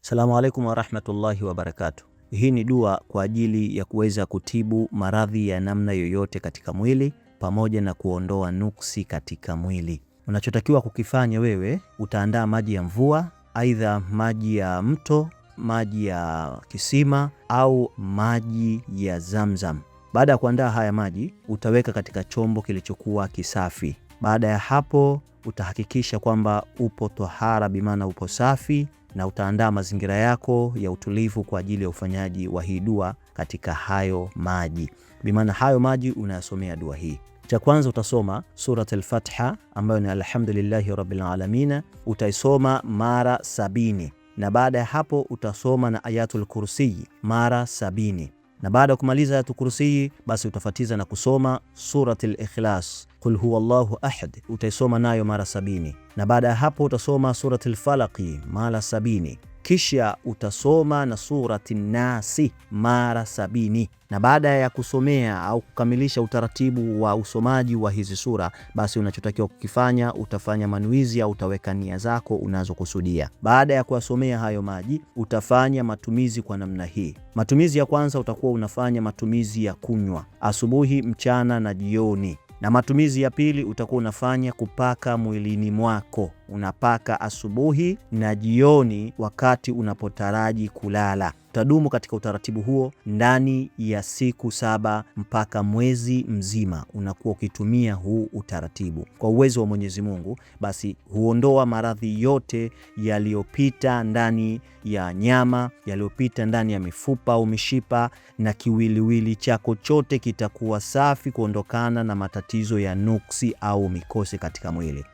Assalamu alaikum wa rahmatullahi wa barakatuh. Hii ni dua kwa ajili ya kuweza kutibu maradhi ya namna yoyote katika mwili pamoja na kuondoa nuksi katika mwili. Unachotakiwa kukifanya wewe, utaandaa maji ya mvua, aidha maji ya mto, maji ya kisima au maji ya Zamzam. Baada ya kuandaa haya maji, utaweka katika chombo kilichokuwa kisafi. Baada ya hapo, utahakikisha kwamba upo tohara, bimaana upo safi, na utaandaa mazingira yako ya utulivu kwa ajili ya ufanyaji wa hii dua katika hayo maji. Bimaana hayo maji unayasomea dua hii. Cha kwanza utasoma surat al-Fatiha ambayo ni alhamdulillahi rabbil alamin, utaisoma mara 70, na baada ya hapo utasoma na ayatul kursi mara 70, na baada ya kumaliza ayatul kursi basi utafatiza na kusoma surat al-Ikhlas, qul huwallahu ahad, utaisoma nayo mara 70, na baada ya hapo utasoma surat al-Falaq mara 70, kisha utasoma na surati Nasi mara 70. Na baada ya kusomea au kukamilisha utaratibu wa usomaji wa hizi sura, basi unachotakiwa kukifanya, utafanya manuizi au utaweka nia zako unazokusudia. Baada ya kuwasomea hayo maji, utafanya matumizi kwa namna hii. Matumizi ya kwanza utakuwa unafanya matumizi ya kunywa asubuhi, mchana na jioni. Na matumizi ya pili utakuwa unafanya kupaka mwilini mwako. Unapaka asubuhi na jioni wakati unapotaraji kulala. Utadumu katika utaratibu huo ndani ya siku 7 mpaka mwezi mzima, unakuwa ukitumia huu utaratibu. Kwa uwezo wa Mwenyezi Mungu, basi huondoa maradhi yote yaliyopita ndani ya nyama, yaliyopita ndani ya mifupa au mishipa, na kiwiliwili chako chote kitakuwa safi kuondokana na matatizo ya nuksi au mikosi katika mwili.